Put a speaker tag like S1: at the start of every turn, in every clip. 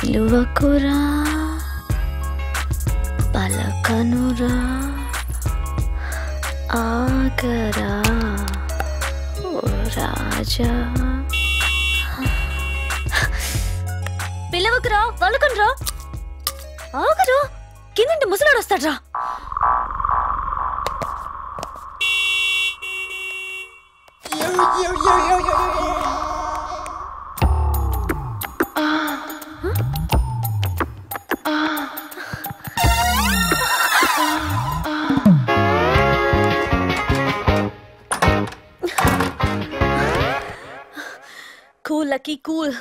S1: పిలువకురా పలకనురా ఆగరా ఓ రాజా. పిలవకురా పలకనురా ఆగరా, కిందంటే ముసలాడు వస్తాడ్రా. Cool lucky cool.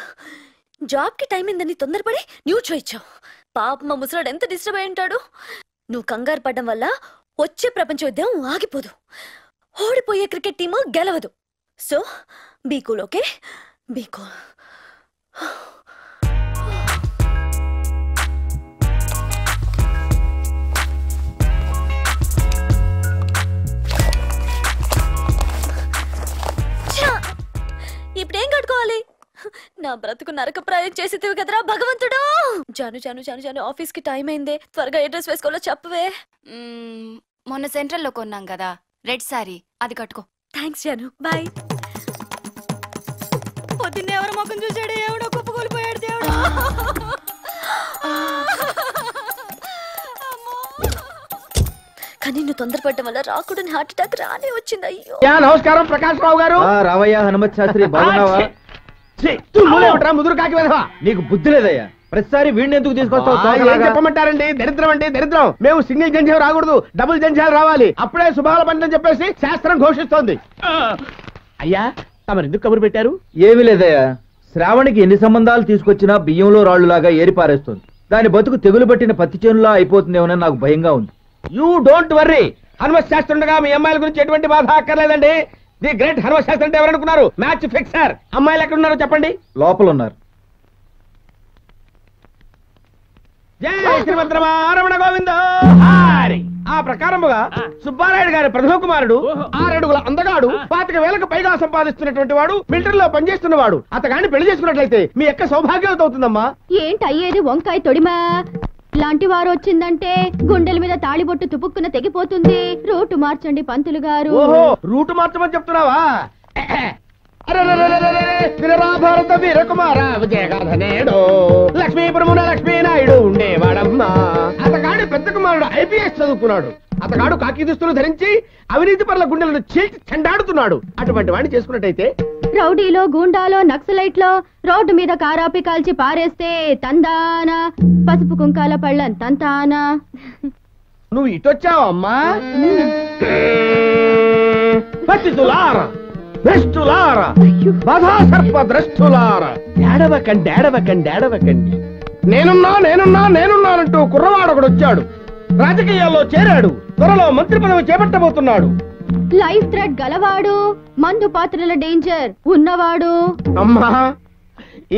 S1: జాబ్ కి టైం అయిందని తొందరపడి న్యూస్ చూయించావు. పాప మా ముసలాడు ఎంత డిస్టర్బ్ అయి ఉంటాడు. నువ్వు కంగారు పడ్డం వల్ల వచ్చే ప్రపంచ యుద్ధం ఆగిపోదు, ఓడిపోయే క్రికెట్ టీము గెలవదు. So be cool, okay? Be cool. ఇప్పుడేం కట్టుకోవాలి? నా బ్రతుకు నరకప్రాయం చేసేదివి కదరా భగవంతుడు. జాను జాను జాను జాను ఆఫీస్ కి టైం అయిందే, త్వరగా ఏ డ్రెస్ వేసుకోవాలో చెప్పవే.
S2: మొన్న సెంట్రల్ లో కొన్నాం కదా రెడ్ సారీ, అది కట్టుకో.
S1: థ్యాంక్స్ జాను, బాయ్.
S2: పొద్దున్నే ఎవరు ముఖం చూసాడు, ఎవడో కుప్పకూలిపోయాడు దేవుడు.
S1: కానీ నువ్వు తొందరపడడం వల్ల రాకూడని హార్ట్ అటాక్ రానే వచ్చింది. అయ్యో.
S3: నమస్కారం ప్రకాష్ రావు గారు.
S4: రావయ్యా హనుమత్ శాస్త్రి, బాగున్నావా?
S3: ముదురు కాకి వెధవా,
S4: నీకు బుద్ధి లేదయ్యా. ప్రతిసారి వీడిని ఎందుకు తీసుకొస్తావు?
S3: చెప్పమంటారండి? దరిద్రం అంటే దరిద్రం. మేము సింగిల్ జంజాలు రాకూడదు, డబుల్ జంజాలు రావాలి. అప్పుడే శుభాల పంటని చెప్పేసి శాస్త్రం ఘోషిస్తోంది. అయ్యా తమరు ఎందుకు కబురు పెట్టారు?
S4: ఏమీ లేదయ్యా, శ్రావణికి ఎన్ని సంబంధాలు తీసుకొచ్చినా బియ్యంలో రాళ్లులాగా ఏరి పారేస్తుంది. దాని బతుకు తెగులు పట్టిన పత్తి చేనులా అయిపోతుందేమోనని నాకు భయంగా ఉంది.
S3: You don't worry, Hanumath Shastri ఉండగా మీ అమ్మాయిల గురించి ఎటువంటి బాధ అక్కర్లేదండి. ది గ్రేట్ హనుమత్ శాస్త్రి అంటే ఎవరనుకున్నారు? మ్యాచ్ ఫిక్సర్. అమ్మాయిలు ఎక్కడ ఉన్నారో చెప్పండి.
S4: లోపల ఉన్నారు.
S3: జై శ్రీమంతరమణ గోవింద. ఆ ప్రకారముగా సుబ్బారాయుడు గారి ప్రథమ కుమారుడు 6 అడుగుల అందగాడు, 25,000కు పైగా సంపాదిస్తున్నటువంటి వాడు, మిలిటరీ లో పనిచేస్తున్నవాడు. అతగాని పెళ్లి చేసుకున్నట్లయితే మీ యొక్క సౌభాగ్యవతి అవుతుందమ్మా.
S5: ఏంటి అయ్యేది వంకాయ తొడిమా? లాంటి వారు వచ్చిందంటే గుండెల మీద తాళిబొట్టు తుపుక్కున తెగిపోతుంది. రూటు మార్చండి పంతులు గారు.
S3: ఓహో, రూటు మార్చమని చెప్తున్నావా? భారత వీరకుమార విజయగాథనేడు లక్ష్మీపురమున లక్ష్మీనాయుడు ఉండేవాడమ్మా. అతగాడు పెద్ద కుమారుడు IPS చదువుకున్నాడు. అతగాడు కాకి దుస్తులు ధరించి అవినీతి పరుల గుండెలను చీల్చి చెండాడుతున్నాడు. అటువంటి వాడిని చేసుకున్నట్టయితే
S5: రౌడీలో గూండాలో నక్సలైట్లో రోడ్డు మీద కారాపి కాల్చి పారేస్తే తందానా, పసుపు కుంకాల పళ్ళం తంతానా.
S3: నువ్వు ఇటొచ్చావు అమ్మా. పతితులారా, భ్రష్టులారా, బధాసర్ప ద్రష్టులారా, ఏడవకండి. నేనున్నానంటూ కుర్రవాడొకడు వచ్చాడు. రాజకీయాల్లో చేరాడు. త్వరలో మంత్రి పదవి చేపట్టబోతున్నాడు.
S5: లైఫ్ థ్రెట్ గలవాడు, మందు పాత్రల డేంజర్ ఉన్నవాడు.
S3: అమ్మా,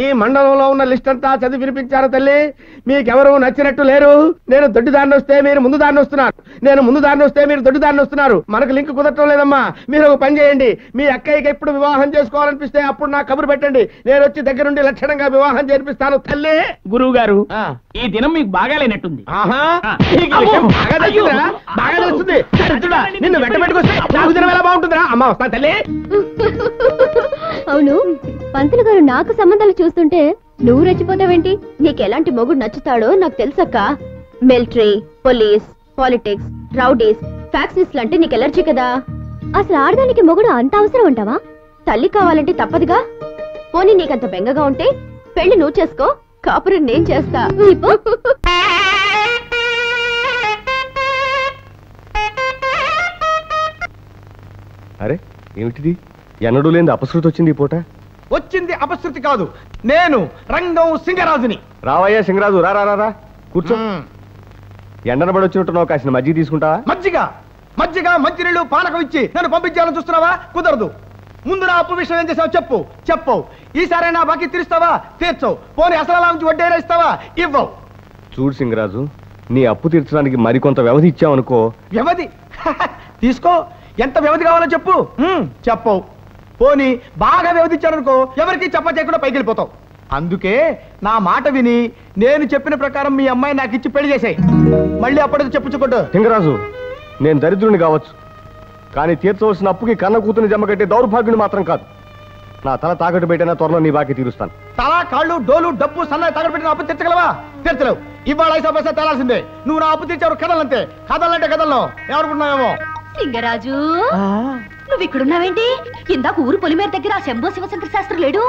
S3: ఈ మండలంలో ఉన్న లిస్ట్ అంతా చదివి వినిపించారు తల్లి. మీకెవరు నచ్చినట్టు లేరు. నేను దొడ్డి దారిని వస్తే మీరు ముందు దారిని వస్తున్నారు, నేను ముందు దారిని వస్తే మీరు దొడ్డి దారిని వస్తున్నారు. మనకు లింక్ కుదరటం లేదమ్మా. మీరు ఒక పని చేయండి, మీ అక్కయ్యకి ఎప్పుడు వివాహం చేసుకోవాలనిపిస్తే అప్పుడు నాకు కబురు పెట్టండి. నేను వచ్చి దగ్గర నుండి లక్షణంగా వివాహం చేర్పిస్తాను తల్లి.
S6: గురువు గారు, ఈ దినం మీకు బాగా లేనట్టుంది.
S3: బాగా తెలుస్తుంది. నిన్ను వెంటబెట్టుకొస్తే నాకు దినం ఎలా బాగుంటుందిరా? అమ్మా వస్తాను తల్లి.
S5: అవును పంతులు గారు, నాకు సంబంధాలు చూస్తుంటే నువ్వు రెచ్చిపోతావేంటి? నీకెలాంటి మొగుడు నచ్చుతాడో నాకు తెలుసక్క. మిలిటరీ, పోలీస్, పాలిటిక్స్, రౌడీస్, ఫ్యాక్షనిస్ట్లు అంటే నీకు ఎలర్జీ కదా. అసలు ఆడదానికి మొగుడు అంత అవసరం ఉంటావా? తల్లి కావాలంటే తప్పదుగా. పోనీ నీకంత బెంగగా ఉంటే పెళ్లి నువ్వు చేసుకో, కాపురం నేను చేస్తా.
S7: అరే ఏమిటిది? ఎన్నడూ లేని అపశృతి వచ్చింది ఈ పూట.
S3: వచ్చింది అపశృతి కాదు, నేను రంగం సింగరాజుని.
S7: రావయ్యా సింగరాజు, రా కూర్చో. ఎండనబడి వచ్చినట్టున్నావు, కాసిన మజ్జిగ తీసుకుంటావా?
S3: మజ్జిగ మంచినీళ్ళు పానకం ఇచ్చి నన్ను పంపించాలని చూస్తున్నావా? కుదరదు. ముందు నా అప్పు విషయం ఏం చేసావు చెప్పు. ఈసారి నా బాకీ తీరుస్తావా? తీర్చవు. పోనీ అసలు నుంచి వడ్డీ ఇస్తావా? ఇవ్వవు.
S7: చూడు సింగరాజు, నీ అప్పు తీర్చడానికి మరికొంత వ్యవధి ఇచ్చావనుకో.
S3: వ్యవధి తీసుకో. ఎంత వ్యవధి కావాలో చెప్పు. చెప్పవు. పోనీ బాగా వ్యవధి ఇచ్చారనుకో, ఎవరికి చెప్ప చేయకుండా పైకి వెళ్ళిపోతావు.
S8: అందుకే నా మాట విని నేను చెప్పిన ప్రకారం మీ అమ్మాయి నాకు ఇచ్చి పెళ్లి చేసాయి. మళ్ళీ అప్పటికి చెప్పుకోడు.
S7: లింగరాజు, నేను దరిద్రుని కావచ్చు, కానీ తీర్చవలసిన అప్పుకి కన్న కూతుని జమ కట్టే దౌర్భాగ్యుని మాత్రం కాదు. నా తల తాకట్టు పెట్టినా త్వరలో నీ బాకీ తీరుస్తాను.
S8: తల, కాళ్ళు, డోలు, డబ్బు, సన్నాయి తాకట్టు పెట్టిన అప్పు తీర్చగలవా? తీర్చలేవు. ఇవాళ 5 పైసా తేలాల్సిందే. నువ్వు నా అప్పు తీర్చావు కథలంతే. కథలంటే కథల్లో ఎవరుకున్నావేమో.
S5: లింగరాజు, నువ్వు ఇక్కడున్నావేంటి? ఇందాక ఊరు పొలిమేర దగ్గర ఆ శంభో శివశంకర శాస్త్రి లేడు?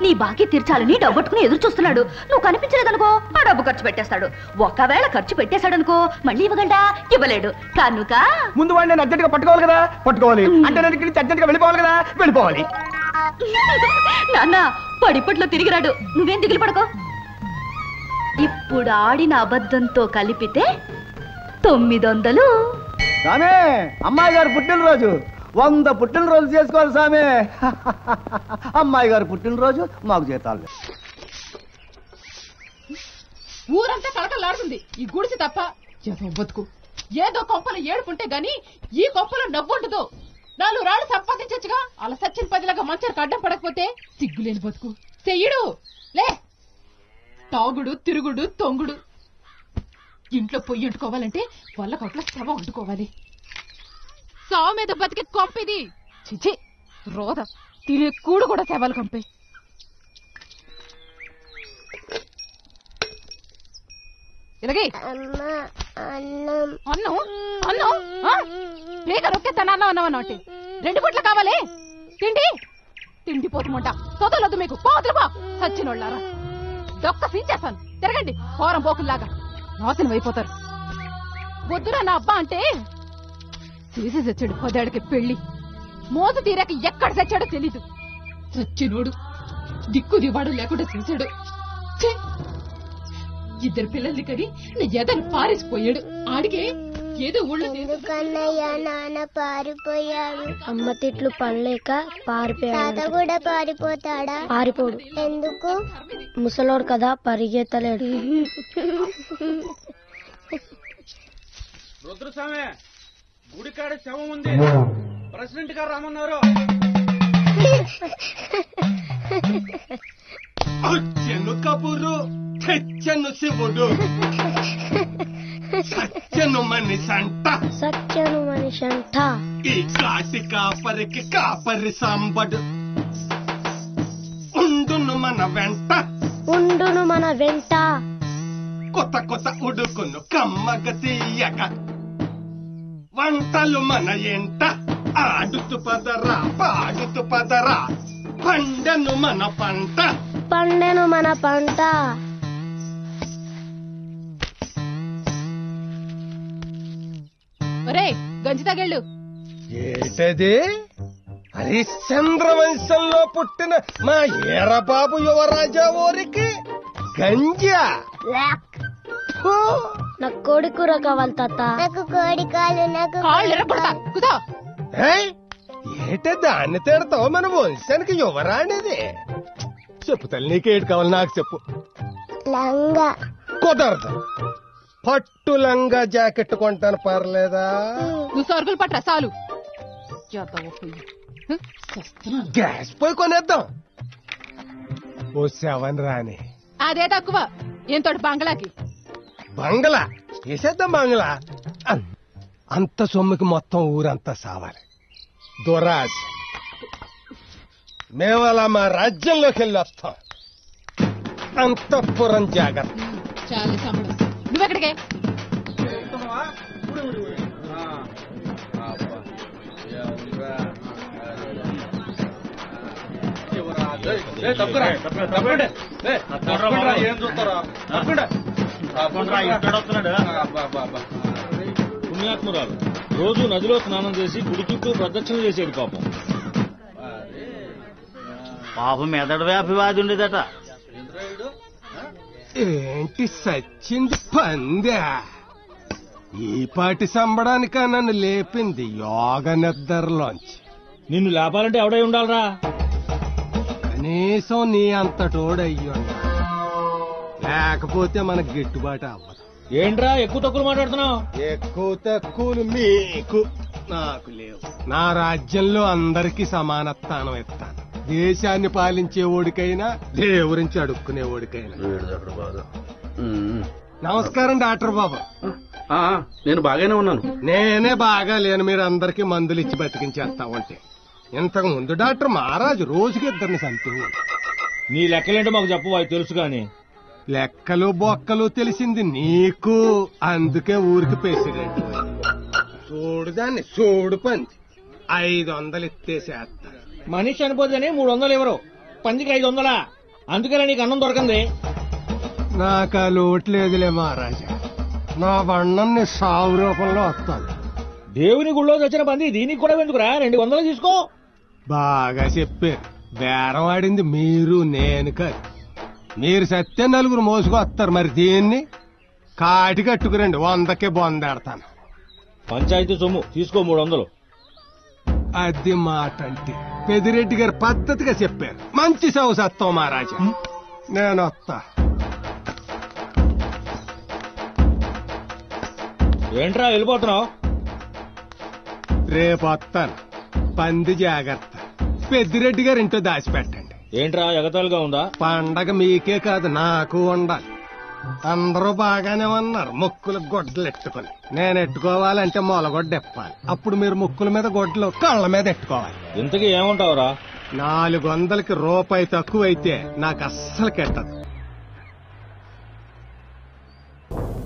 S5: నీ బాకీ తీర్చాలని డబ్బట్టుకుని ఎదురు చూస్తున్నాడు. నువ్వు కనిపించలేదనుకో ఆ డబ్బు ఖర్చు పెట్టేస్తాడు. ఒకవేళ ఖర్చు పెట్టేశాడనుకో మళ్ళీ ఇవ్వగలడా? ఇవ్వలేడు. కనుక
S8: ముందు వాడిని నేను అర్జెంట్ గా పట్టుకోవాలి కదా. పట్టుకోవాలి అంటే నేను ఇక్కడి నుంచి అర్జెంట్ గా వెళ్ళిపోవాలి కదా. వెళ్ళిపోవాలి.
S5: నాన్న పడిపట్లో తిరిగిరాడు. నువ్వేం దిగులు పడకో. ఇప్పుడు ఆడిన అబద్ధంతో కలిపితే 900.
S8: సామే, అమ్మాయి గారు పుట్టినరోజు 100 పుట్టినరోజు చేసుకోవాలి సామే. అమ్మాయి గారు పుట్టినరోజు మాకు జీతాలు.
S9: ఊరంతా కలకలాడుతుంది ఈ గుడిసి తప్ప. ఏదో బతుకు, ఏదో కొంపలు ఏడుపుంటే గాని ఈ కొంపలో నవ్వుండదు. 4 రాళ్ళు సంపాదించచ్చుగా. అలా సచ్చిన 10 మంచానికి అడ్డం పడకపోతే సిగ్గులేని బతుకు. చెయ్యడు లే. తాగుడు, తిరుగుడు, తొంగుడు. ఇంట్లో పొయ్యి వండుకోవాలంటే వల్ల కొట్ల శవ వండుకోవాలి. సావు మీద బతికే కొంపిది. చిచి రోద తినే కూడు కూడా శవాలు కంపే. ఇలాగే అన్నం అన్నం పేగ రొక్కేస్తాను. అన్నం అన్నం అన్నట్టు 2 పూట్ల కావాలి తిండి. తిండిపోతుమంట తొదలొద్దు మీకు. పోతులుపో సచ్చినోళ్ళారా. దొక్క సీచేస్తాను. తిరగండి హోరం పోకుల్లాగా. నాశనం అయిపోతారు. వద్దురా నా అబ్బా అంటే తీసి చచ్చాడు. 10 ఏళ్ళకి పెళ్లి మోసు తీరాక ఎక్కడ చచ్చాడో తెలీదు. చచ్చినోడు దిక్కు దివాడు లేకుండా చూశాడు. 2 పిల్లల్ని కని నా ఎదరు పారేసిపోయాడు. ఆడికే ఏదో ఊళ్ళో
S10: కన్నయ్య నాన్న పారిపోయాడు. అమ్మ తిట్లు పడలేక పారిపోయాడు. కూడా పారిపోతాడా? పారిపోడు. ఎందుకు? ముసలోడు కదా, పరిగెత్తలేడు.
S11: రుద్రస్వామి, గుడికాడ శవం ఉంది. ప్రెసిడెంట్ గారు రామన్నారు.
S12: వచ్చెను కబురు, తెచ్చెను శివుడు. సత్యను మనిషంట,
S10: సత్యను మనిషంట.
S12: ఈ కాటి కాపరికి కాపరి సాంబడు. ఉండును మన వెంట,
S10: ఉండును మన వెంట.
S12: కొత్త కొత్త ఉడుకును కమ్మగ తీయక. వంటలు మన ఎంట, ఆడుతూ పదరా పాడుతూ పదరా. పండెను మన పంట,
S10: పండెను మన పంట.
S9: ఒరే గంజి తగళ్ళు.
S12: ఏటది? హరిశ్చంద్రవంశంలో పుట్టిన మా ఏరబాబు యువరాజా ఊరికి గంజా.
S10: నాకు కోడి కూర కావాలి తాత. నాకు కోడి కాళ్ళు. నాకు
S12: ఏటే దాన్ని తిడతావు? మన వంశానికి యువరాణిది. చెప్పు తల్లి, నీకేటి కావాలి నాకు చెప్పు.
S10: లంగా.
S12: కుదరదు. పట్టు లంగా జాకెట్ కొంటాను, పర్లేదా?
S9: నువ్వు సరుకులు పట్ట చాలు.
S12: గ్యాస్ పోయి కొనేద్దాం. ఓ 7 రాని.
S9: అదే తక్కువ. ఏం తోటి బంగ్లాకి
S12: బంగ్లా వేసేద్దాం. బంగ్లా అంత సొమ్ముకి మొత్తం ఊరంతా సావాలి. దురాశ. మేము అలా మా రాజ్యంలోకి వెళ్ళి వస్తాం. అంతఃపురం జాగ్రత్త.
S9: చాలు సంబడం. నువ్వెక్కడికే?
S11: ఏం చూస్తారా? పుణ్యాత్మురాలు రోజు నదిలో స్నానం చేసి గుడి చుట్టూ ప్రదక్షిణ చేసేది. పాపం మెదడు వ్యాపివాది ఉండేదట.
S12: ఏంటి సచ్చింది పందా? ఈ పాటి సంబడానికా నన్ను లేపింది యోగ నిద్రలోంచి.
S11: నిన్ను లేపాలంటే ఎవడై ఉండాలరా?
S12: కనీసం నీ అంతటోడయ్యో. లేకపోతే మనకు గిట్టుబాటు అవ్వదు.
S11: ఏంట్రా ఎక్కువ తక్కువ మాట్లాడుతున్నావు?
S12: ఎక్కువ తక్కువలు మీకు నాకు లేవు. నా రాజ్యంలో అందరికీ సమాన స్థానం ఇస్తాను. దేశాన్ని పాలించే ఓడికైనా దేవురించి అడుక్కునే ఓడికైనా. నమస్కారం డాక్టర్ బాబు.
S11: నేను బాగానే ఉన్నాను.
S12: నేనే బాగా లేను, మీరు అందరికీ మందులు ఇచ్చి బతికించేస్తా ఉంటే. ఇంతకు ముందు డాక్టర్ మహారాజు రోజుకి 2 చంపేవాడు.
S13: నీ లెక్కలేంటో మాకు చెప్పు, అవి తెలుసు గాని.
S12: లెక్కలు బొక్కలు తెలిసింది నీకు, అందుకే ఊరికి ప్రెసిడెంట్. చూడు దాన్ని, చూడు పంది 500 ఇచ్చేసేస్తా.
S13: మనిషి చనిపోతేనే 300 ఎవరు, పందికి 500. అందుకనే నీకు అన్నం దొరకంది.
S12: నాకు ఆ లోటు లేదులే మహారాజా, నా బండాన్ని సాగు రూపంలో వస్తాను.
S13: దేవుని గుళ్ళో వచ్చిన పంది దీనికి కూడా ఎందుకురా, 200 తీసుకో.
S12: బాగా చెప్పారు. బేరం ఆడింది మీరు, నేను కాదు. మీరు సత్య 4 మోసుకొస్తారు, మరి దీన్ని కాటి కట్టుకురండి, 100కే బొందాడతాను.
S13: పంచాయతీ సొమ్ము తీసుకో 300.
S12: అది మాట అంటే పెదిరెడ్డి గారు పద్ధతిగా చెప్పారు. మంచి సౌసత్వం మహారాజా, నేను వస్తా.
S13: ఏంట్రా వెళ్ళిపోతున్నావు?
S12: రేపు వస్తాను. పంది జాగ్రత్త. పెద్దిరెడ్డి గారు ఇంట్లో దాచిపెట్టండి.
S13: ఏంట్రా ఎగతాలుగా ఉందా?
S12: పండగ మీకే కాదు నాకు ఉండాలి. అందరూ బాగానే ఉన్నారు, ముక్కులు గొడ్డలు ఎట్టుకుని. నేను ఎట్టుకోవాలంటే మొలగొడ్డ ఎప్పాలి. అప్పుడు మీరు ముక్కుల మీద గొడ్డలు కళ్ళ మీద ఎట్టుకోవాలి.
S13: ఇంతకీ ఏమంటావురా?
S12: 400కి రూపాయి తక్కువైతే నాకు అస్సలు కెట్టదు.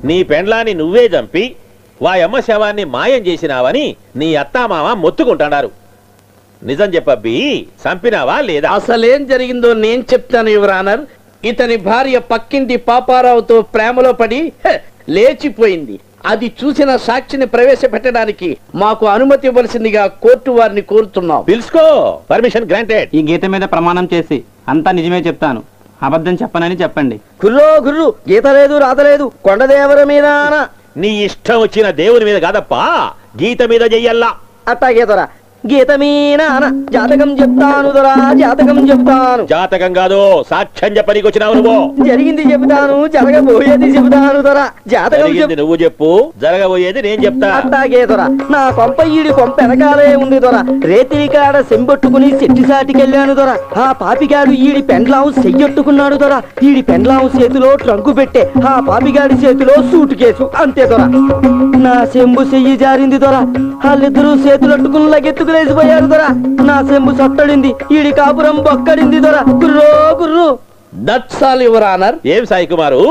S14: నీ పెండ్లాన్ని నువ్వే చంపి వాయమ్మ శవాన్ని మాయం చేసినావని నీ అత్తామామ మొత్తుకుంటున్నారు. నిజం చెప్పబ్బి, చంపినావా లేదా?
S15: అసలేం జరిగిందో నేను చెప్తాను యువర్ ఆనర్. ఇతని భార్య పక్కింటి పాపారావుతో ప్రేమలో పడి లేచిపోయింది. అది చూసిన సాక్షిని ప్రవేశపెట్టడానికి మాకు అనుమతి ఇవ్వాల్సిందిగా కోర్టు వారిని కోరుతున్నాం.
S14: పిలుచుకో, పర్మిషన్ గ్రాంటెడ్.
S16: ఈ గీత మీద ప్రమాణం చేసి అంతా నిజమే చెప్తాను, అబద్ధం చెప్పనని చెప్పండి.
S15: గుర్రో గుర్రు, గీత లేదు రాతలేదు, కొండదేవర మీద.
S14: నీ ఇష్టం వచ్చిన దేవుని మీద కాదప్పా, గీత మీద చెయ్యల్లా.
S15: అట్టాగే దొరా, గీత మీద జాతకం చెప్తాను దొరా, జాతకం చెప్తాను.
S14: జాతకం కాదు, సాక్ష్యం చెప్పనీకి వచ్చినావు నువ్వు.
S15: జరిగింది చెబుతాను, జరగబోయేది చెబుతాను దొరా. జాతకం
S14: నువ్వు చెప్పు, జరగబోయేది నేను చెప్తా.
S15: అట్టాగే దొరా, నా కొంప ఈడి కొంప వెనకాలే ఉంది దొరా. రేతిరి కాడ సెంబొట్టుకుని సెట్టిసాటికెళ్ళాను దొరా. ఆ పాపిగాడు ఈడి పెండ్లాం చెయ్యొట్టుకున్నాడు దొరా. ఈడి పెండ్లాం చేతిలో ట్రంకు పెట్టే, ఆ పాపిగాడి చేతిలో సూటు కేసు, అంతే దొరా. నా సెంబు చెయ్యి జారింది దొరా. వాళ్ళిద్దరూ చేతులట్టుకుని లగెత్తుకులేసిపోయారు దొరా. నా సెంబు సత్తడింది, ఈడి కాపురం బొక్కడింది దొరా. గుర్రో గుర్రు. That's all your honour.
S14: ఏం సాయి కుమారు,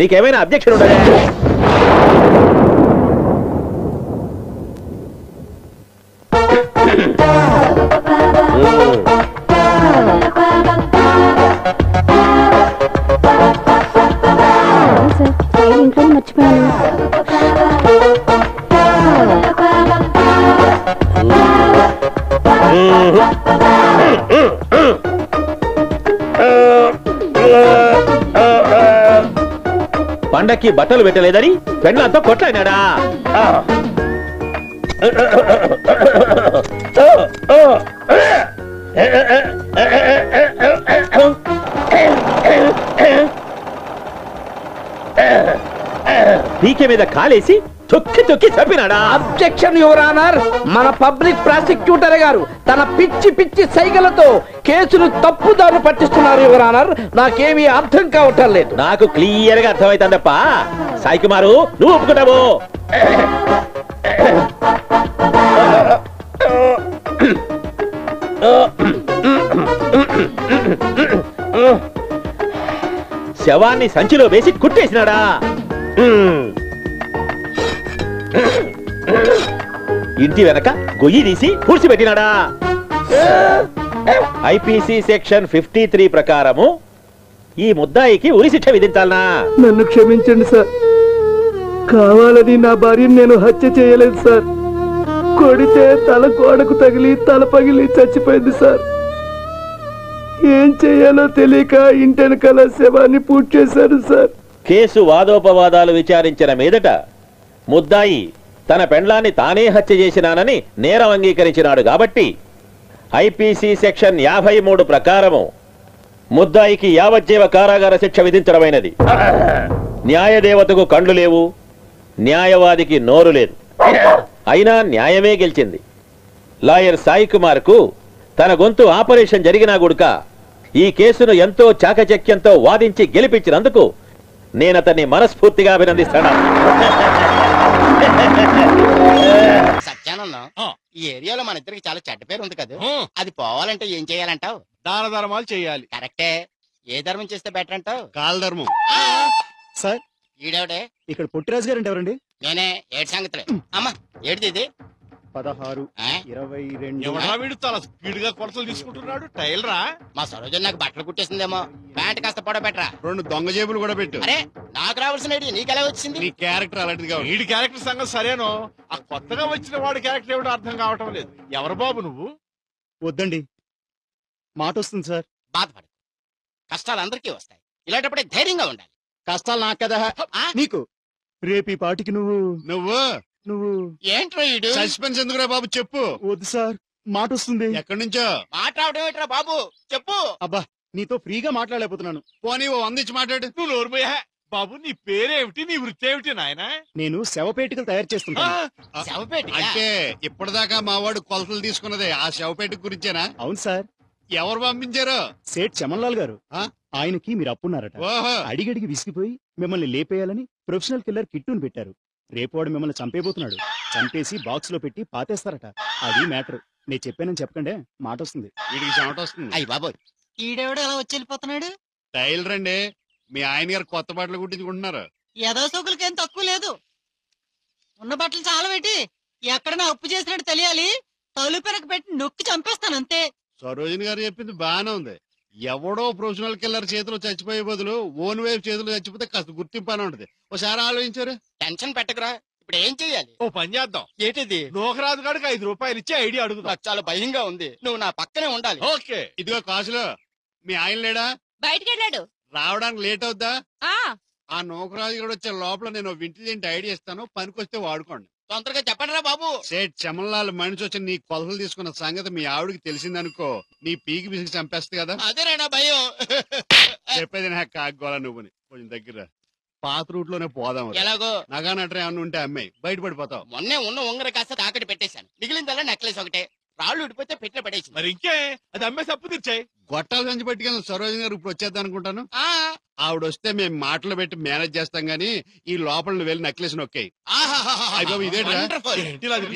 S14: నీకేమైనా అబ్జెక్షన్ ఉండదా?
S5: ఇంట్లో మర్చిపోయాను.
S14: పండక్కి బట్టలు పెట్టలేదని పెండ్లంతా కొట్లాడినాడా? పీకే మీద కాలేసి తొక్కి తొక్కి చంపినాడా?
S15: Objection your honour. మన పబ్లిక్ ప్రాసిక్యూటర్ గారు తన పిచ్చి పిచ్చి సైగలతో కేసును తప్పుదారు పట్టిస్తున్నారు యువర్ ఆనర్. నాకేమీ అర్థం కావటం లేదు.
S14: నాకు క్లియర్ గా అర్థమైందప్ప. సాయి కుమారు, నువ్వు ఒప్పుకుంటావు? శవాన్ని సంచిలో వేసి కుట్టేసినాడా? ఇంటి వెనక గొయ్యి తీసి పూడ్చిపెట్టినాడా? ఐపీసీ సెక్షన్ 53 ప్రకారము ఈ ముద్దాయికి ఉరి శిక్ష విధించాలనా?
S17: నన్ను క్షమించండి సార్, కావాలని నా భార్యను నేను హత్య చేయలేదు సార్. కొడితే తల గోడకు తగిలి తల పగిలి చచ్చిపోయింది సార్. ఏం చేయాలో తెలియక ఇంటెనకాల శవాన్ని పూర్తి చేశారు సార్.
S14: కేసు వాదోపవాదాలు విచారించిన మీదట ముద్దాయి తన పెండ్లాన్ని తానే హత్య చేసినానని నేరం అంగీకరించినాడు కాబట్టి ఐపీసీ సెక్షన్ 53 ప్రకారము ముద్దాయికి యావజ్జీవ కారాగార శిక్ష విధించడమైనది. న్యాయదేవతకు కండ్లు లేవు, న్యాయవాదికి నోరు లేదు. అయినా న్యాయమే గెలిచింది. లాయర్ సాయి కుమార్ కు తన గొంతు ఆపరేషన్ జరిగినా గుడుక ఈ కేసును ఎంతో చాకచక్యంతో వాదించి గెలిపించినందుకు నేనతన్ని మనస్ఫూర్తిగా అభినందిస్తాను.
S18: సత్యానందం, ఈ ఏరియాలో మన ఇద్దరికి చాలా చెడ్డ పేరు ఉంది కదా, అది పోవాలంటే ఏం చేయాలంటావు?
S12: దాన ధర్మాలు చేయాలి.
S18: కరెక్టే. ఏ ధర్మం చేస్తే బెటర్ అంటావు?
S12: కాలధర్మం.
S8: సార్
S18: ఈడేవిడే?
S8: ఇక్కడ పొట్టిరాజు గారు అంటే ఎవరండి?
S18: నేనే. ఏడు సంగతులే. అమ్మా ఏడిది ఇది?
S12: 16, 22.
S13: ఎవడా వీడు చాలా స్పీడ్ గా కొలతలు తీసుకుంటున్నాడు? టైల్ రా.
S18: మా సరోజన్ నాకు బట్టలు కుట్టేసిందేమో. ప్యాంట్ కాస్త పొడవ పెట్టరా.
S12: 2 దొంగ జేబులు కూడా పెట్టు.
S18: అరే నాకు రావాల్సిన ఐడియా నీకెలా వచ్చింది?
S12: నీ క్యారెక్టర్ అలాంటిదిగా ఉంది.
S13: వీడి క్యారెక్టర్ సంగతి సరేనో, ఆ కొత్తగా వచ్చిన వాడి క్యారెక్టర్ ఏమిటో అర్థం కావటం లేదు. ఎవరు బాబు నువ్వు?
S8: వద్దండి, మాట వస్తుంది సార్.
S18: బాధపడు, కష్టాలు అందరికీ వస్తాయి. ఇలాంటప్పుడే ధైర్యంగా ఉండాలి.
S8: కష్టాలు నాకు కదా, నీకు. రేపు ఈ పాటికి నువ్వు
S18: ఏంట్రా ఈడు?
S12: సస్పెన్స్ ఎందుకురా బాబు, చెప్పు.
S8: వద్దు సార్, మాట వస్తుంది.
S12: ఎక్కడి నుంచో?
S18: మాట్లాడడం ఏంట్రా బాబు, చెప్పు.
S8: అబ్బా, నీతో ఫ్రీగా మాట్లాడలేకపోతున్నాను.
S12: పోనీ ఓ 100 ఇచ్చి మాట్లాడు.
S13: నువ్వు నోరుపోయా బాబు. నీ పేరేమిటి, నీ వృత్తి ఏమిటి నాయన?
S8: నేను శవపేటికలు తయారు చేస్తుంటాను.
S12: అంటే ఇప్పటిదాకా మా వాడు కొలతలు తీసుకున్నదే ఆ శవపేట గురించేనా?
S8: అవును సార్.
S12: ఎవరు పంపించారు?
S8: సేట్ చమన్లాల్ గారు. ఆయనకి మీరు అప్పున్నారట. అడిగడిగి విసిగిపోయి మిమ్మల్ని లేపేయాలని ప్రొఫెషనల్ కిల్లర్ కిట్టును పెట్టారు. రేపు వాడు మిమ్మల్ని చంపేయబోతున్నాడు. చంపేసి బాక్స్ లో పెట్టి పాతేస్తారట. అది మ్యాటర్. నేను చెప్పానని చెప్పకండి, మాట వస్తుంది.
S12: వీడికి చెమట వస్తుంది.
S18: అయ్యి బాబోయ్, ఈడెవడో అలా వచ్చి వెళ్ళిపోతున్నాడు?
S12: టైలర్ అండి, మీ ఆయన గారు కొత్త బట్టలు కుట్టించుకుంటున్నారు.
S19: యదో సోకులకేం తక్కువ లేదు. ఉన్న బట్టలు చాలా పెట్టి ఎక్కడన్నా అప్పు చేసినట్టు తెలియాలి. తలుపెనక పెట్టి నొక్కి చంపేస్తాను అంతే.
S12: సరోజిని గారు చెప్పింది బాగానే ఉంది. ఎవడో ప్రొఫెషనల్ కిల్లర్ చేతిలో చచ్చిపోయే బదులు ఓన్ వైఫ్ చేతిలో చచ్చిపోతే కాస్త గుర్తింపు అని ఉంటది. ఒకసారి ఆలోచించారు.
S18: టెన్షన్ పెట్టకురా. ఇప్పుడు ఏం చెయ్యాలి?
S13: ఓ పని చేద్దాం.
S18: ఏంటిది?
S13: నోకరాజు గారికి 5 రూపాయలు ఇచ్చి ఐడియా అడుగుతా.
S18: నాకు చాలా భయంగా ఉంది. నువ్వు నా పక్కనే ఉండాలి.
S13: ఓకే.
S12: ఇదిగో కాసులు, మీ ఆయన లేడా?
S19: బయటికి వెళ్ళాడు.
S12: రావడానికి లేట్ అవుద్దా? ఆ నోకరాజు కూడా వచ్చే లోపల నేను ఇంటెలిజెంట్ ఐడియా ఇస్తాను, పనికొస్తే వాడుకోండి.
S18: తొందరగా చెప్పండి రా బాబు.
S12: సేట్ చమన్లాల్ మనిషి వచ్చి నీ కొలతలు తీసుకున్న సంగతి మీ ఆవిడికి తెలిసిందనుకో, నీ పీకి పిసికి చంపేస్తుంది కదా.
S18: అదేనా భయం?
S12: చెప్పేది నా కాగోలా నువ్వుని. కొంచెం దగ్గర పాత రూట్ లోనే పోదాం.
S18: ఎలాగో?
S12: నగా నట్రే అన్న ఉంటే అమ్మాయి బయటపడిపోతావు.
S18: మొన్నే ఉన్న ఉంగర కాస్త తాకటి పెట్టేశాను. మిగిలిందల్లా నెక్లెస్ ఒకటే. రాళ్ళు ఉడిపోతే పెట్టిన పడేసి.
S13: మరి ఇంకే, అది అమ్మేసి అప్పు తెచ్చాయి.
S12: గొట్టాలు సంచి పట్టుకెళ్ళి సరోజిని గారు ఇప్పుడు వచ్చేద్దాం అనుకుంటాను. ఆవిడ వస్తే మేము మాటలు పెట్టి మేనేజ్ చేస్తాం గానీ ఈ లోపల నువ్వు వెళ్ళి నెక్లెస్ నొక్కాయి.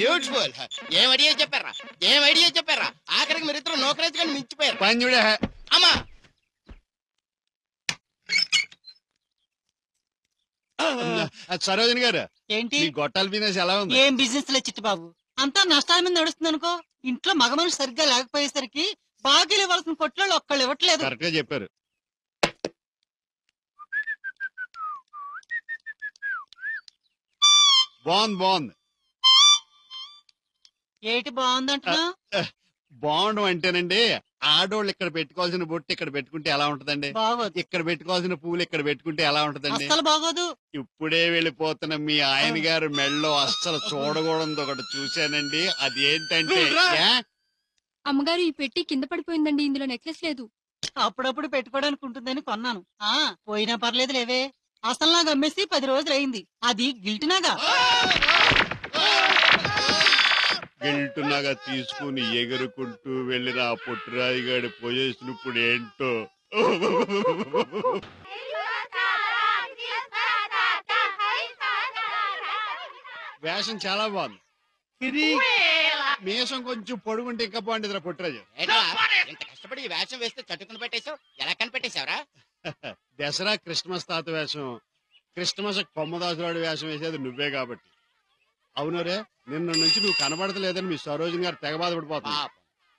S18: బ్యూటిఫుల్. ఏం ఐడియా చెప్పారా? ఏం ఐడియా చెప్పారా? ఆఖరికి మీరిద్దరు నోకరాజు గారిని మించిపోయారు.
S12: పని చూడే.
S18: అమ్మా
S12: సరోజిని గారు,
S19: ఏంటి
S12: మీ గొట్టాల బిజినెస్ ఎలా ఉంది?
S19: ఏం బిజినెస్ లే చిట్టి బాబు, అంతా నష్టాల మీద నడుస్తుంది అనుకో. ఇంట్లో మగ మనిషి సరిగ్గా లేకపోయేసరికి బాకీలు ఇవ్వాల్సిన కొట్లో ఒక్కళ్ళు ఇవ్వట్లేదు.
S12: కరెక్ట్ గా చెప్పారు. బాగుంది.
S19: ఏటి బాగుందంటున్నా?
S12: బాగుండం అంటేనండి, ఆడోళ్ళు ఇక్కడ పెట్టుకోవాల్సిన బొట్టు ఇక్కడ పెట్టుకుంటే ఎలా ఉంటదండి? ఇక్కడ పెట్టుకోవాల్సిన పువ్వులు ఇక్కడ పెట్టుకుంటే ఎలా ఉంటదండి?
S19: అస్సలు బాగోదు.
S12: ఇప్పుడే వెళ్ళిపోతున్న మీ ఆయన గారు మెళ్ళో అస్సలు చూడకూడదు ఒకటి చూశానండి. అది ఏంటంటే,
S20: అమ్మగారు ఈ పెట్టి కింద పడిపోయిందండి, ఇందులో నెక్లెస్ లేదు.
S19: అప్పుడప్పుడు పెట్టుకోవడానికి ఉంటుందని కొన్నాను. పోయినా పర్లేదు లేవే. అసలు నాకు అమ్మేసి 10 రోజులు అయింది. అది గిల్టినాగా.
S12: గిల్టునాగా తీసుకుని ఎగురుకుంటూ వెళ్ళిన ఆ పుట్టురాయి గారి పొజిషన్ ఇప్పుడు ఏంటో. వేషం చాలా బాగుంది. మీసం కొంచెం పొడుగుంటే ఇంకా బాగుండేదిరా పుట్టురాజు.
S18: ఇంత కష్టపడి ఈ వేషం వేస్తే చట్టుకుని పెట్టేశావు. ఎలా కనిపెట్టేశావరా?
S12: దసరా క్రిస్మస్ తాత వేషం, క్రిస్మస్ కొమ్మదాసురాడు వేషం వేసేది నువ్వే కాబట్టి. అవునరే, నిన్న నుంచి నువ్వు కనబడతలేదని మీ సరోజిని గారు తెగ బాధపడిపోతున్నా.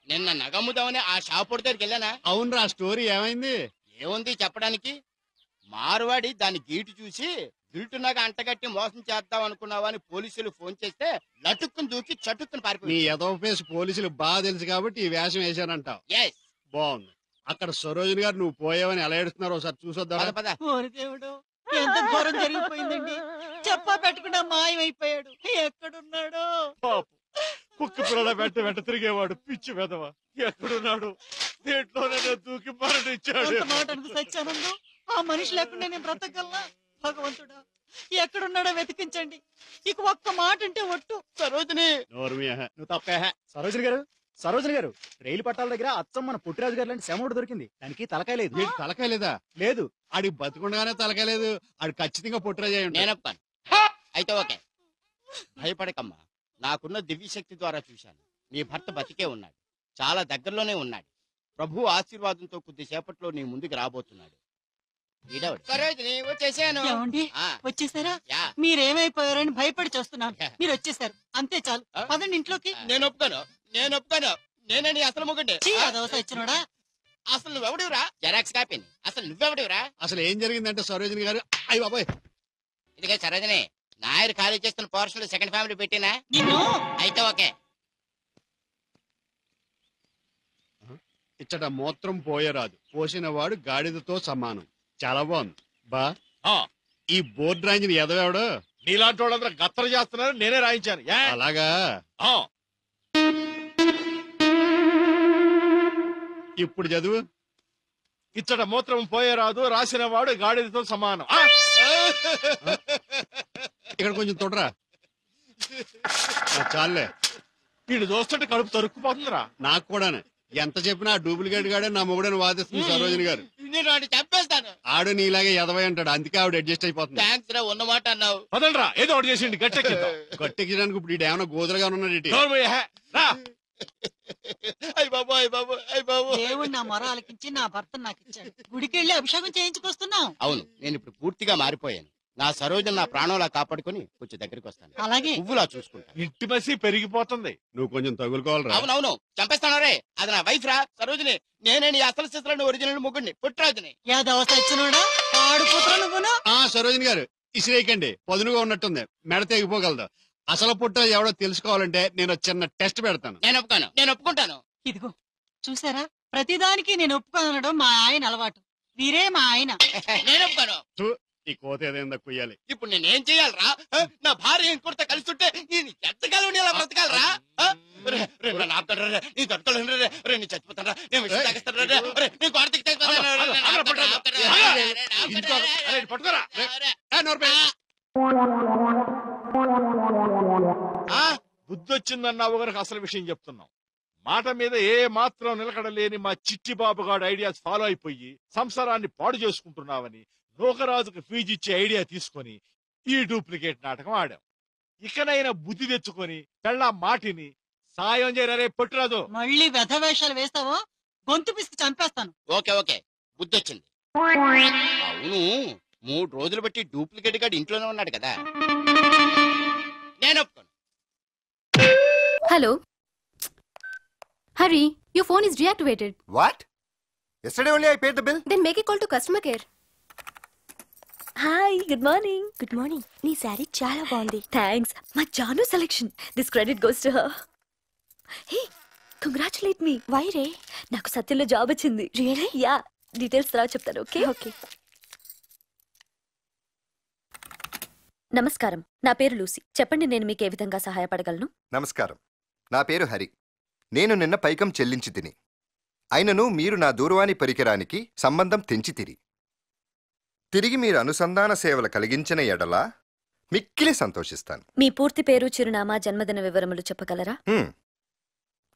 S18: నిన్న నగమ్ముదామని ఆ షాపుడి దగ్గరికి వెళ్ళానా?
S12: అవునరా, ఆ స్టోరీ ఏమైంది?
S18: ఏముంది చెప్పడానికి? మార్వాడి దాని గీటు చూసి గిల్టునాగా అంటగట్టి మోసం చేద్దాం అనుకున్నావా అని పోలీసులు ఫోన్ చేస్తే లటుక్కుని దూకి చటుక్కుని పారిపోయి.
S12: నీ ఎదో ఫేస్ పోలీసులు బాగా తెలుసు కాబట్టి ఈ వేషం వేశానంటావు. బాగుంది. అక్కడ సరోజిని గారు నువ్వు పోయావని ఎలా ఏడుస్తున్నారో ఒకసారి చూసొద్దా?
S19: దేవుడు, ఎంత ఘోరం జరిగిపోయిందండి. చెప్పా పెట్టకుండా మాయమైపోయాడు. ఎక్కడున్నాడో?
S13: కుక్క పిల్లల వెంట తిరిగేవాడు పిచ్చి వెదవ ఎక్కడున్నాడు? దేంట్లోనే దూకి మరణించాడు.
S19: సత్యానందం, ఆ మనిషి లేకుండా నేను బ్రతకగలనా? భగవంతుడా, ఎక్కడున్నాడో వెతికించండి. ఇక ఒక్క మాట అంటే ఒట్టు.
S18: సరోజిని,
S12: నువ్వు తప్పే.
S8: సరోజిని గారు, సరోజన గారు, రైలు పట్టాల దగ్గర అచ్చం మన పుట్టిరాజు గారు లాంటి శమ ఒకటి దొరికింది. దానికి తలకాయ లేదు.
S21: తలకాయ లేదా?
S8: లేదు.
S21: ఆడి బతుకుండగానే తలకాయ లేదు. ఆడు ఖచ్చితంగా పుట్టిరాజు అయి ఉంటాడు.
S18: నేనొప్పాను. అయితే ఓకే, భయపడకమ్మా. నాకున్న దివ్యశక్తి ద్వారా చూశాను, నీ భర్త బతికే ఉన్నాడు, చాలా దగ్గరలోనే ఉన్నాడు. ప్రభు ఆశీర్వాదంతో కొద్దిసేపట్లో నీ ముందుకు రాబోతున్నాడు. వచ్చేసాను.
S19: వచ్చేసారా? మీరేమైపోయారని భయపడి చూస్తున్నాను. మీరు వచ్చేసారు, అంతే చాలు. పదండి ఇంట్లోకి.
S18: నేను ఒప్పుకోను. నేనని అసలు మొగండి.
S19: ఇచ్చినోడా?
S18: అసలు నువ్వెవడివరా? జెరాక్స్ కాపీని. అసలు నువ్వెవడివరా?
S21: అసలు ఏం జరిగిందంటే సరోజిని గారు, అయ్యి బాబాయ్,
S18: ఇదిగే సరోజిని, నాయర్ ఖాళీ చేస్తున్న పోర్షన్ లో సెకండ్ ఫ్యామిలీ పెట్టినా? అయితే ఓకే.
S21: ఇచ్చట మూత్రం పోయరాదు, పోసిన వాడు గాడిదతో సమానం. చాలా బాగుంది బా. ఈ బోర్డు రాయించిన ఎదవాడు
S22: నీలాంటి వాళ్ళందరూ గత్తర చేస్తున్నారు, నేనే రాయించాను.
S21: అలాగా? ఇప్పుడు చదువు.
S22: ఇచ్చట మూత్రం పోయేరాదు, రాసిన వాడు గాడిదతో సమానం.
S21: ఇక్కడ కొంచెం తొడరా. చాలే.
S22: వీడు చూస్తుంటే కడుపు తరుక్కుపోతుందిరా.
S21: నాకు కూడానే. ఎంత చెప్పినా డూప్లికేట్ గాడే నా మొగుడని వాదిస్తుంది సరోజిని గారు.
S18: నేను చంపేస్తాను.
S21: ఆడు నీలాగే ఎదవై అంటాడు, అందుకే ఆవిడ అడ్జస్ట్ అయిపోతుంది.
S18: థ్యాంక్స్ రా, ఉన్నమాట అన్నావు.
S22: వదలరా, ఏదో ఒకటి చేసిండి.
S21: గట్టెక్కడానికి ఇప్పుడు ఇటు ఏమైనా గోదరగా ఉన్నాడు.
S19: దేవుడు నా మొర ఆలకించి నా భర్త నాకు ఇచ్చాడు. గుడికి వెళ్ళి అభిషేకం చేయించుకొస్తున్నావు.
S18: అవును, నేను ఇప్పుడు పూర్తిగా మారిపోయాను. నా సరోజన నా ప్రాణంలా కాపాడుకుని కొంచెం దగ్గరికి వస్తాను.
S19: అలాగే
S18: పువ్వులా చూసుకుంటా.
S22: ఇంటిమసి పెరిగిపోతుంది.
S21: నువ్వు కొంచెం తగులుకోవాలరా.
S18: అవునవును, చంపేస్తాను రే. అది నా వైఫ్ రా సరోజిని. నేనే నీ అసలు శిశులను ఒరిజినల్ ముగ్గుడిని, పుట్టిరాజుని.
S21: సరోజిని గారు, ఇసిరేయకండి, పదునుగా ఉన్నట్టుంది, మెడ తెగిపోగలదు. అసలు పుట్ట ఎవడో తెలుసుకోవాలంటే నేను చిన్న టెస్ట్ పెడతాను.
S18: నేను ఒప్పుకుంటాను.
S19: ఇదిగో చూసారా, ప్రతిదానికి నేను ఒప్పుకోనడం మా ఆయన అలవాటు. వీరే మా ఆయన.
S18: నేను ఒప్పుకోను.
S21: ఈ కోత ఏదైందా కుయ్యాలి.
S18: ఇప్పుడు నేనేం చెయ్యాలరా? నా భార్య ఇంకొంత కలిసి నేను ఎంతకాలం ఇలా బ్రతకాలరా? చచ్చిపోతారా?
S22: బుద్ధి వచ్చిందన్నావు గనక అసలు విషయం చెప్తున్నాం. మాట మీద ఏ మాత్రం నిలకడలేని మా చిట్టి బాబుగాడు ఐడియాస్ ఫాలో అయిపోయి సంసారాన్ని పాడు చేసుకుంటున్నావని నూకరాజుకు ఫీజు ఇచ్చే ఐడియా తీసుకొని ఈ డూప్లికేట్ నాటకం ఆడాం. ఇకనైనా బుద్ధి తెచ్చుకొని పెళ్ళా మాటిని సాయం చేయరే పొట్టురాజు.
S19: మళ్ళీ వ్యధవేషాలు వేస్తావో గొంతు పిసికి చంపేస్తాను.
S18: ఓకే ఓకే, బుద్ధి వచ్చింది. అవును, 3 రోజులు బట్టి డూప్లికేట్ గాడు ఇంట్లోనే ఉన్నాడు కదా. నేను ఒప్పుకోను.
S20: Hello Hari, your phone is deactivated.
S23: What? Yesterday only I paid the bill.
S20: Then make a call to customer care.
S1: Hi, good morning.
S20: Good morning. నీ శారీ చాలా బాగుంది.
S1: థ్యాంక్స్. మా Jaanu selection. This credit goes to her. Hey, congratulate me.
S20: Why రే?
S1: నాకు సత్యంలో job వచ్చింది.
S20: Really?
S1: Yeah, details తర్వాత చెప్తాను. Okay
S20: okay.
S1: నమస్కారం, నా పేరు లూసీ. చెప్పండి, నేను మీకు ఏ విధంగా సహాయపడగలను?
S23: నమస్కారం, నా పేరు హరి. నేను నిన్న పైకం చెల్లించి తిని, అయినను మీరు నా దూరవాణి పరికరానికి సంబంధం తెంచితిరి. తిరిగి మీరు అనుసంధాన సేవలు కలిగించిన ఎడల మిక్కిలి సంతోషిస్తాను.
S1: మీ పూర్తి పేరు, చిరునామా, జన్మదిన వివరములు చెప్పగలరా?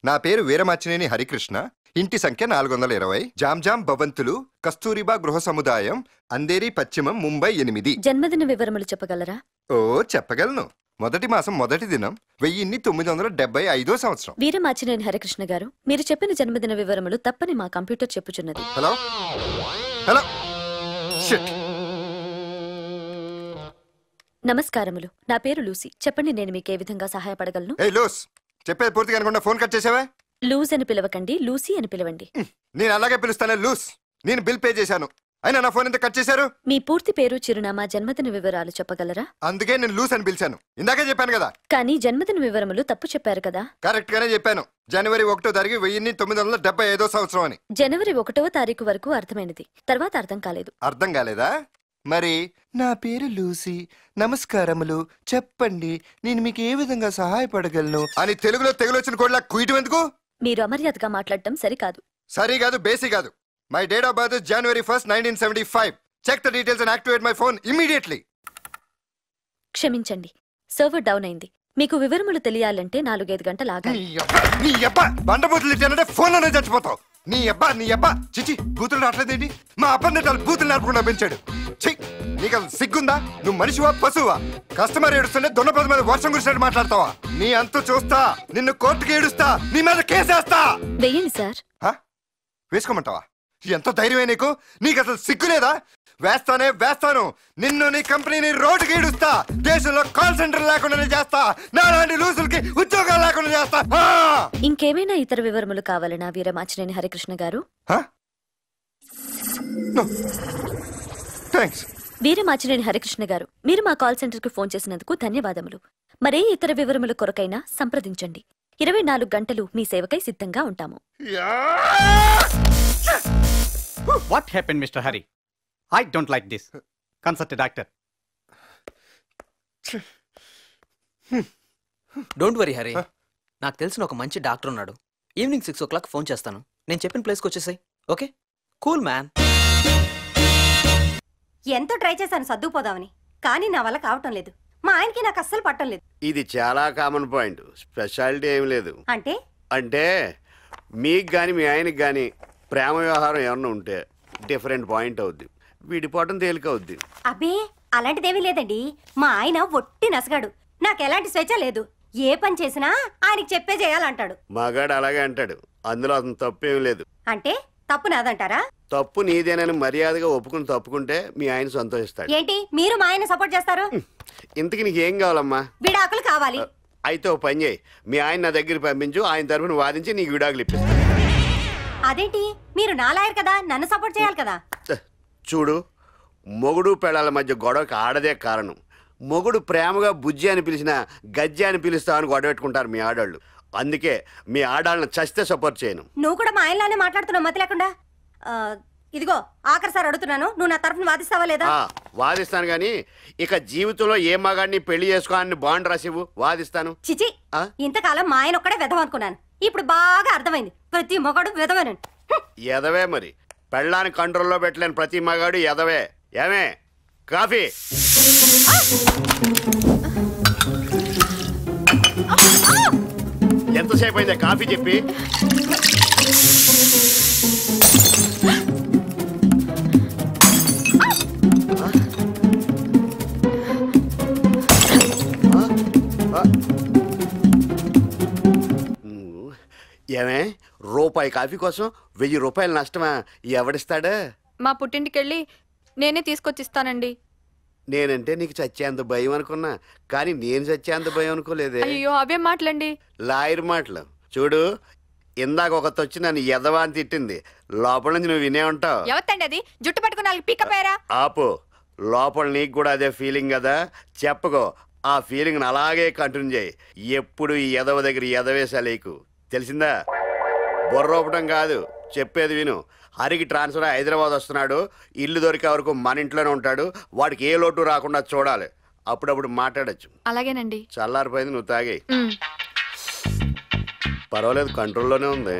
S23: నా పేరు వీరమాచినేని హరికృష్ణ. ఇంటి సంఖ్య 420, జామ్ భవంతులు, కస్తూరిబా గృహ సముదాయం, అంధేరి పశ్చిమం, ముంబై 8.
S1: జన్మదిన వివరములు చెప్పగలరా?
S23: ఓ చెప్పగలను. మొదటి మాసం మొదటి దినం 1975వ సంవత్సరం.
S1: వీరమాచినేని హరికృష్ణ గారు, మీరు చెప్పిన జన్మదిన వివరములు తప్పని మా కంప్యూటర్ చెప్పుచున్నది.
S23: Hello hello.
S1: నమస్కారములు, నా పేరు లూసీ. చెప్పండి, నేను మీకు ఏ విధంగా సహాయపడగలను?
S23: ఏ లూస్, చెప్పేది పూర్తిగా అనుకుంటా ఫోన్ కట్ చేసావా?
S1: లూజ్ అని పిలవకండి, లూసీ అని పిలవండి.
S23: నేను అలాగే పిలుస్తాను, లూస్. నేను బిల్ పే చేశాను, అయినా నా ఫోన్ ఎంత కట్ చేశారు?
S1: మీ పూర్తి పేరు, చిరునామా, జన్మదిన వివరాలు చెప్పగలరా?
S23: అందుకే నేను లూస్ అని పిలిచాను. ఇందాకే చెప్పాను కదా.
S1: కానీ జన్మదిన వివరములు తప్పు చెప్పారు కదా.
S23: కరెక్ట్ గానే చెప్పాను. జనవరి 1వ తారీఖు 1975వ సంవత్సరం అని.
S1: జనవరి 1వ తారీఖు వరకు అర్థమైనది, తర్వాత అర్థం కాలేదు.
S23: అర్థం కాలేదా? మరి నా పేరు లూసీ, నమస్కారములు, చెప్పండి నేను మీకు ఏ విధంగా సహాయపడగలను అని తెలుగులో తెగులొచ్చిన కోడ్లా కుయటం ఎందుకు?
S1: మీరు అమర్యాదగా మాట్లాడటం సరికాదు.
S23: సరి కాదు, బేసి కాదు. My date of birth January 1st, 1975. Check the details and activate my phone immediately.
S1: క్షమించండి, సర్వర్ డౌన్ అయింది. మీకు వివరములు తెలియాలంటే 4-5 గంటలు ఆగాలి.
S23: నీ అబ్బా బండబూతులు ఇచ్చానంటే ఫోన్లోనే చచ్చిపోతావు. నీ అబ్బా చిచి బూతులు రావట్లేదేంటి? మా అబ్బన్నటాలు బూతులు నడపకుండా పెంచాడు. నీకు సిగ్గుందా? నువ్వు మనిషివా పశువా? కస్టమర్ ఏడుస్తుంటే దొన్నపద మీద వర్షం కురిసినట్టు మాట్లాడతావా? నీ అంతు చూస్తా, నిన్ను కోర్టుకి ఏడుస్తా, నీ మీద కేసేస్తా.
S1: వెయ్యండి సార్.
S23: వేసుకోమంటావా? ఎంత ధైర్యమే నీకు? నీకు అసలు సిగ్గులేదా? వేస్తాను. నిన్ను నీ కంపెనీని రోడ్డుకి ఈడుస్తా. దేశంలో కాల్ సెంటర్ లేకుండా చేస్తా. నాలాంటి లూసులకి ఉద్యోగాలు లేకుండా చేస్తా.
S1: ఇంకేమైనా ఇతర వివరములు కావాలనా వీరమాచినేని హరికృష్ణ గారు? వీరమాచినేని హరికృష్ణ గారు, మీరు మా కాల్ సెంటర్ కు ఫోన్ చేసినందుకు ధన్యవాదములు. మరే ఇతర వివరముల కొరకైనా సంప్రదించండి. 24 గంటలు మీ సేవకై సిద్ధంగా ఉంటాము.
S2: What happened, Mr. Hari? I don't like this. Consult a doctor.
S4: Don't worry Hari, నాకు తెలిసిన ఒక మంచి డాక్టర్ ఉన్నాడు. ఈవినింగ్ 6 o'clock ఫోన్ చేస్తాను. నేను చెప్పిన ప్లేస్కి వచ్చేసాయి. Okay, cool man.
S6: ఎంతో ట్రై చేశాను సర్దుకుపోదామని, కానీ నా వల్ల కావటం లేదు. మా ఆయనకి నాకు అస్సలు పట్టం లేదు.
S24: ఇది చాలా కామన్ పాయింట్, స్పెషాలిటీ ఏమి లేదు. అంటే మీకు కానీ మీ ఆయనకి కానీ ప్రేమ వ్యవహారం ఏమన్నా ఉంటే డిఫరెంట్ పాయింట్ అవుద్ది, విడిపోవటం తేలిక అవుద్ది.
S6: అబ్బే అలాంటిదేమీ లేదండి. మా ఆయన ఒట్టి నసగాడు. నాకు ఎలాంటి స్వేచ్ఛ లేదు. ఏ పని చేసినా ఆయనకి చెప్పే చేయాలంటాడు.
S24: మగాడు అలాగే అంటాడు, అందులో అతను తప్పేం లేదు.
S6: అంటే తప్పు నాదంటారా?
S24: తప్పు నీదేనని మర్యాదగా ఒప్పుకుని తప్పుకుంటే మీ ఆయన సంతోషిస్తాడు.
S6: ఏంటి మీరు మా ఆయన సపోర్ట్ చేస్తారు?
S24: ఇంతకి నీకు ఏం కావాలమ్మా?
S6: విడాకులు కావాలి.
S24: అయితే ఓ పని చేయి, మీ ఆయన నా దగ్గరికి పంపించు, ఆయన తరఫున వాదించి నీకు విడాకులు ఇప్పిస్తాను.
S6: అదేంటి మీరు నా లాయర్ కదా, నన్ను సపోర్ట్ చేయాలి కదా.
S24: చూడు, మొగుడు పెళ్ళాల మధ్య గొడవకి ఆడదే కారణం. మొగుడు ప్రేమగా బుజ్జి అని పిలిచినా గజ్జి అని పిలుస్తామని గొడవ పెట్టుకుంటారు మీ ఆడాళ్ళు. అందుకే మీ ఆడాళ్ళని చస్తే సపోర్ట్ చేయను.
S6: నువ్వు కూడా మా ఆయనలానే మాట్లాడుతున్నావు మతి లేకుండా. ఇదిగో ఆఖరి సార్ అడుగుతున్నాను, నువ్వు నా తరఫున వాదిస్తావా లేదా?
S24: వాదిస్తాను, కానీ ఇక జీవితంలో ఏ మగాడిని పెళ్లి చేసుకోవాలని బాండ్ రాసివ్వు, వాదిస్తాను.
S6: చిచి, ఇంతకాలం మా ఆయన ఒక్కడే వెధవ అనుకున్నాను. ఇప్పుడు బాగా అర్థమైంది, ప్రతి మొగాడు వెధవేనండి.
S24: ఎదవే మరి, పెళ్ళాన్ని కంట్రోల్లో పెట్టలేని ప్రతి మగాడు ఎదవే. ఏమే కాఫీ? ఎంతసేపు అయిందే కాఫీ చెప్పి? ఏమే రూపాయి కాఫీ కోసం 1000 రూపాయలు నష్టమా? ఎవడిస్తాడా?
S25: మా పుట్టింటికెళ్ళి నేనే తీసుకొచ్చిస్తానండి.
S24: నేనంటే నీకు చచ్చేంత భయం అనుకున్నా, కానీ నేను చచ్చేంత భయం అనుకోలేదే.
S25: అయ్యో అవే మాటలండి.
S24: లాయర్ మాటలు. చూడు, ఇందాక ఒకటి వచ్చి నన్ను ఎదవా అని తిట్టింది, లోపల నుంచి నువ్వు వినే ఉంటావు.
S25: ఎవతండి అది? జుట్టు పట్టుకుని వాళ్ళకి పీకపోయారా?
S24: ఆపు, లోపల నీకు కూడా అదే ఫీలింగ్ కదా, చెప్పుకో. ఆ ఫీలింగ్ అలాగే కంటిన్యూ చేయి. ఎప్పుడు ఈ ఎదవ దగ్గర ఎదవేసాలేకు, తెలిసిందా? బొర్రోపటం కాదు, చెప్పేది విను. హరికి ట్రాన్స్ఫర్ హైదరాబాద్ వస్తున్నాడు. ఇల్లు దొరికే వరకు మన ఇంట్లోనే ఉంటాడు. వాడికి ఏ లోటు రాకుండా చూడాలి. అప్పుడప్పుడు మాట్లాడచ్చు.
S25: అలాగేనండి.
S24: చల్లారిపోయింది, నువ్వు తాగే. పర్వాలేదు, కంట్రోల్లోనే ఉంది.